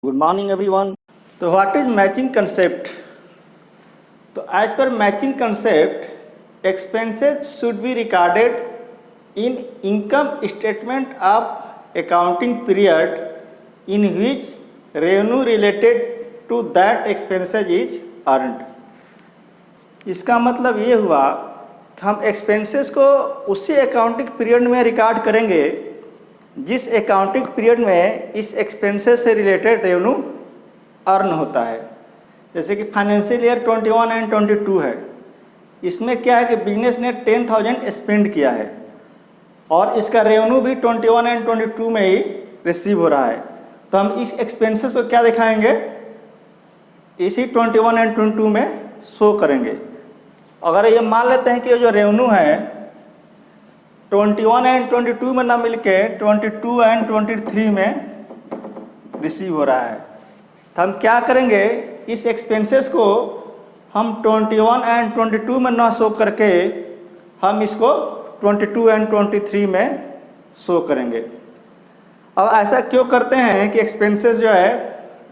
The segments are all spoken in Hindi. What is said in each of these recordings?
Good morning everyone. So what is matching concept? So as per matching concept, expenses should be recorded in income statement of accounting period in which revenue related to that expenses is earned. इसका मतलब ये हुआ कि हम एक्सपेंसेस को उसी अकाउंटिंग पीरियड में रिकॉर्ड करेंगे जिस अकाउंटिंग पीरियड में इस एक्सपेंसेस से रिलेटेड रेवेन्यू अर्न होता है। जैसे कि फाइनेंशियल ईयर 21 एंड 22 है, इसमें क्या है कि बिजनेस ने 10,000 स्पेंड किया है और इसका रेवेन्यू भी 21 एंड 22 में ही रिसीव हो रहा है। तो हम इस एक्सपेंसेस को क्या दिखाएंगे, इसी 21 एंड 22 में शो करेंगे। अगर ये मान लेते हैं कि जो रेवेन्यू है 21 एंड 22 में ना मिलके 22 एंड 23 में रिसीव हो रहा है, तो हम क्या करेंगे, इस एक्सपेंसेस को हम 21 एंड 22 में ना शो करके हम इसको 22 एंड 23 में शो करेंगे। अब ऐसा क्यों करते हैं कि एक्सपेंसेस जो है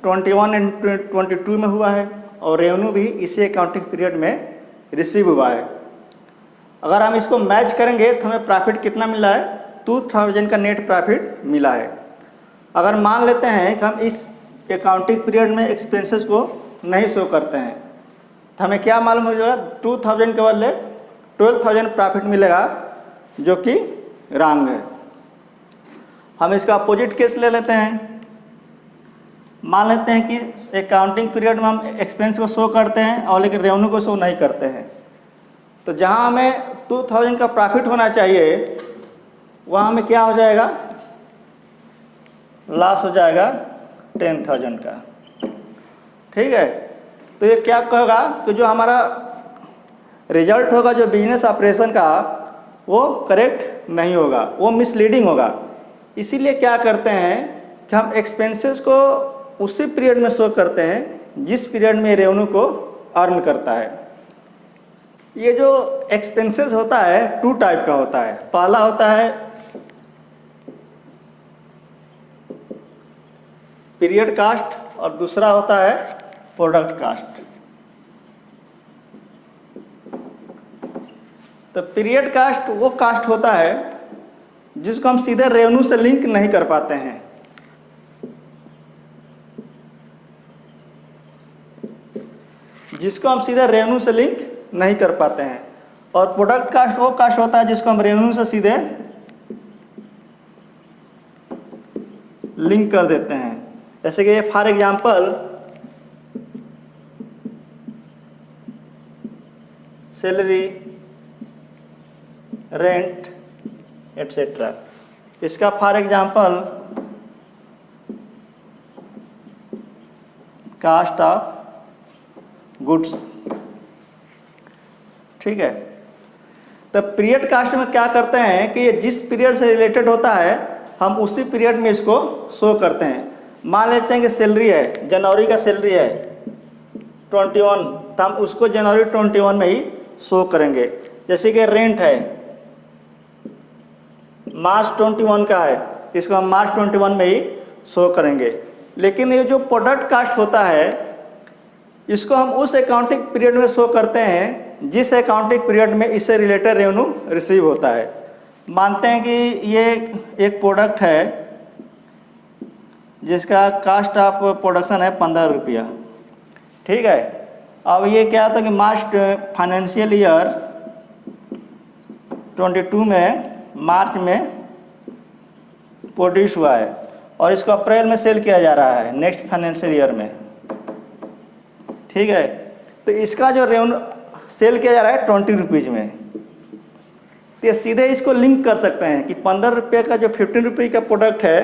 21 एंड 22 में हुआ है और रेवेन्यू भी इसी अकाउंटिंग पीरियड में रिसीव हुआ है। अगर हम इसको मैच करेंगे तो हमें प्रॉफिट कितना मिला है, 2000 का नेट प्रॉफिट मिला है। अगर मान लेते हैं कि हम इस अकाउंटिंग पीरियड में एक्सपेंसेस को नहीं शो करते हैं तो हमें क्या मालूम हो जाएगा, 2000 के बदले 12,000 प्रॉफिट मिलेगा, जो कि रॉन्ग है। हम इसका अपोजिट केस ले लेते हैं। मान लेते हैं कि अकाउंटिंग पीरियड में हम एक्सपेंस को शो करते हैं और लेकिन रेवेन्यू को शो नहीं करते हैं, तो जहां हमें 2000 का प्रॉफिट होना चाहिए वहां हमें क्या हो जाएगा, लॉस हो जाएगा 10,000 का। ठीक है, तो ये क्या कहेगा कि जो हमारा रिजल्ट होगा जो बिजनेस ऑपरेशन का वो करेक्ट नहीं होगा, वो मिसलीडिंग होगा। इसीलिए क्या करते हैं कि हम एक्सपेंसेस को उसी पीरियड में शो करते हैं जिस पीरियड में रेवेन्यू को अर्न करता है। ये जो एक्सपेंसेस होता है 2 टाइप का होता है। पहला होता है पीरियड कास्ट और दूसरा होता है प्रोडक्ट कास्ट। तो पीरियड कास्ट वो कास्ट होता है जिसको हम सीधे रेवेन्यू से लिंक नहीं कर पाते हैं। जिसको हम सीधे रेवेन्यू से लिंक नहीं कर पाते हैं। और प्रोडक्ट कास्ट वो कास्ट होता है जिसको हम रेवेन्यू से सीधे लिंक कर देते हैं। जैसे कि for example salary, rent etcetera, इसका for example cost of goods. ठीक है, तो पीरियड कास्ट में क्या करते हैं कि ये जिस पीरियड से रिलेटेड होता है हम उसी पीरियड में इसको शो करते हैं। मान लेते हैं कि सैलरी है, जनवरी का सैलरी है 21, तो हम उसको जनवरी 21 में ही शो करेंगे। जैसे कि रेंट है मार्च 21 का है, इसको हम मार्च 21 में ही शो करेंगे। लेकिन ये जो प्रोडक्ट कास्ट होता है इसको हम उस अकाउंटिंग पीरियड में शो करते हैं जिस अकाउंटिंग पीरियड में इससे रिलेटेड रेवेन्यू रिसीव होता है। मानते हैं कि ये एक प्रोडक्ट है जिसका कास्ट ऑफ प्रोडक्शन है 15 रुपया। ठीक है, अब ये क्या था कि मार्च फाइनेंशियल ईयर 22 में मार्च में प्रोड्यूस हुआ है और इसको अप्रैल में सेल किया जा रहा है नेक्स्ट फाइनेंशियल ईयर में। ठीक है, तो इसका जो रेवेन्यू सेल किया जा रहा है 20 रुपीज़ में, तो ये सीधे इसको लिंक कर सकते हैं कि 15 रुपये का जो 15 रुपये का प्रोडक्ट है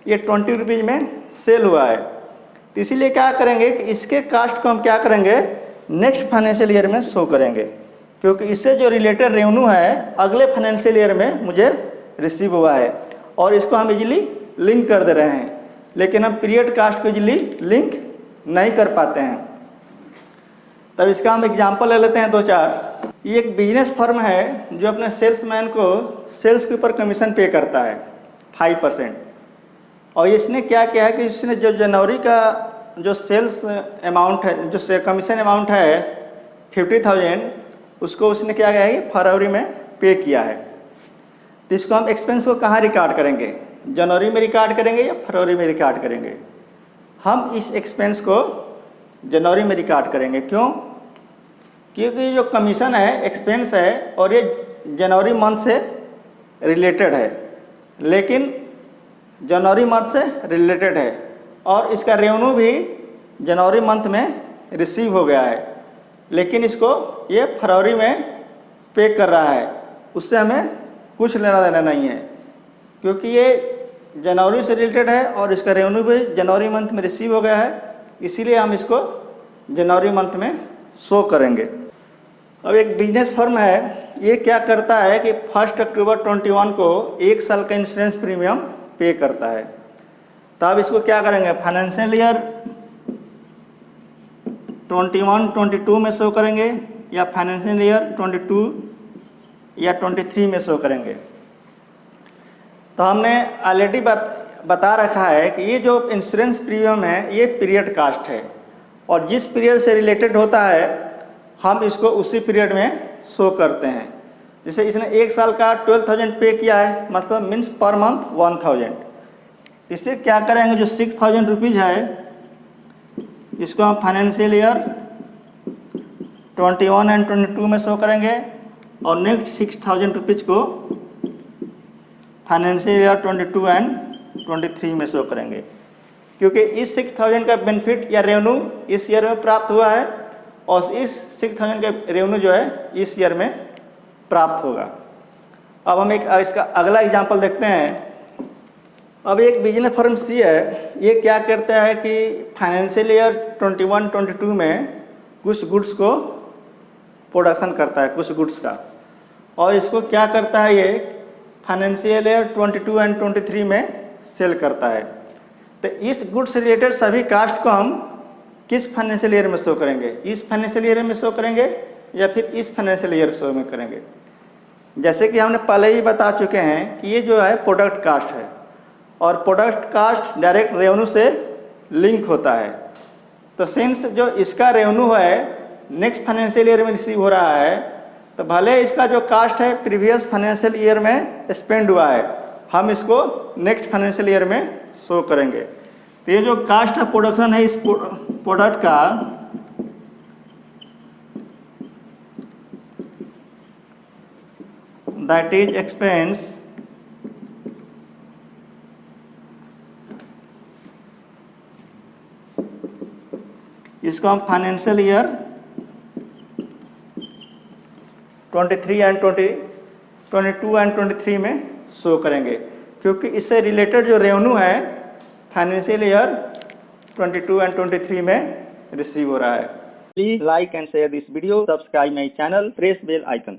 ये 20 रुपीज़ में सेल हुआ है। तो इसीलिए क्या करेंगे कि इसके कास्ट को हम क्या करेंगे, नेक्स्ट फाइनेंशियल ईयर में शो करेंगे, क्योंकि इससे जो रिलेटेड रेवेन्यू है अगले फाइनेंशियल ईयर में मुझे रिसीव हुआ है और इसको हम इजीली लिंक कर दे रहे हैं। लेकिन हम पीरियड कास्ट को इजीली लिंक नहीं कर पाते हैं। तब इसका हम एग्जांपल ले लेते हैं 2-4। ये एक बिजनेस फर्म है जो अपने सेल्समैन को सेल्स के ऊपर कमीशन पे करता है 5%। और इसने क्या किया है कि इसने जो जनवरी का जो सेल्स अमाउंट है, जो कमीशन अमाउंट है 50,000, उसको उसने क्या किया है कि फरवरी में पे किया है। तो इसको हम एक्सपेंस को कहाँ रिकॉर्ड करेंगे, जनवरी में रिकॉर्ड करेंगे या फरवरी में रिकॉर्ड करेंगे? हम इस एक्सपेंस को जनवरी में रिकॉर्ड करेंगे। क्यों? क्योंकि जो कमीशन है एक्सपेंस है और ये जनवरी मंथ से रिलेटेड है, लेकिन जनवरी मंथ से रिलेटेड है और इसका रेवेन्यू भी जनवरी मंथ में रिसीव हो गया है, लेकिन इसको ये फरवरी में पे कर रहा है। उससे हमें कुछ लेना देना नहीं है, क्योंकि ये जनवरी से रिलेटेड है और इसका रेवेन्यू भी जनवरी मंथ में रिसीव हो गया है, इसीलिए हम इसको जनवरी मंथ में शो करेंगे। अब एक बिजनेस फर्म है, ये क्या करता है कि 1 अक्टूबर 21 को 1 साल का इंश्योरेंस प्रीमियम पे करता है। तो अब इसको क्या करेंगे, फाइनेंशियल ईयर 21-22 में शो करेंगे या फाइनेंशियल ईयर 22 या 23 में शो करेंगे। तो हमने ऑलरेडी बता रखा है कि ये जो इंश्योरेंस प्रीमियम है ये पीरियड कास्ट है और जिस पीरियड से रिलेटेड होता है हम इसको उसी पीरियड में शो करते हैं। जैसे इसने 1 साल का 12,000 पे किया है, मतलब मीन्स पर मंथ 1,000। इससे क्या करेंगे, जो 6,000 रुपीज़ है इसको हम फाइनेंशियल ईयर 21 एंड 22 में शो करेंगे और नेक्स्ट 6,000 रुपीज़ को फाइनेंशियल ईयर 22 एंड 23 में शो करेंगे, क्योंकि इस 6,000 का बेनिफिट या रेवेन्यू इस ईयर में प्राप्त हुआ है और इस 6,000 का रेवेन्यू जो है इस ईयर में प्राप्त होगा। अब हम एक इसका अगला एग्जांपल देखते हैं। अब एक बिजनेस फर्म सी है, ये क्या करता है कि फाइनेंशियल ईयर 21-22 में कुछ गुड्स को प्रोडक्शन करता है, कुछ गुड्स का, और इसको क्या करता है ये फाइनेंशियल ईयर 22 एंड 23 में सेल करता है। तो इस गुड्स से रिलेटेड सभी कास्ट को हम किस फाइनेंशियल ईयर में शो करेंगे, इस फाइनेंशियल ईयर में शो करेंगे या फिर इस फाइनेंशियल ईयर शो में करेंगे? जैसे कि हमने पहले ही बता चुके हैं कि ये जो है प्रोडक्ट कास्ट है और प्रोडक्ट कास्ट डायरेक्ट रेवेन्यू से लिंक होता है। तो सिंस जो इसका रेवेन्यू है नेक्स्ट फाइनेंशियल ईयर में रिसीव हो रहा है, तो भले इसका जो कास्ट है प्रीवियस फाइनेंशियल ईयर में स्पेंड हुआ है, हम इसको नेक्स्ट फाइनेंशियल ईयर में शो करेंगे। तो ये जो कास्ट ऑफ प्रोडक्शन है इस प्रोडक्ट का, दैट इज एक्सपेंस इसको हम फाइनेंशियल ईयर 22 एंड 23 में शो करेंगे, क्योंकि इससे रिलेटेड जो रेवेन्यू है फाइनेंशियल ईयर 22 एंड 23 में रिसीव हो रहा है। Please like and share this video, subscribe my channel, press bell icon.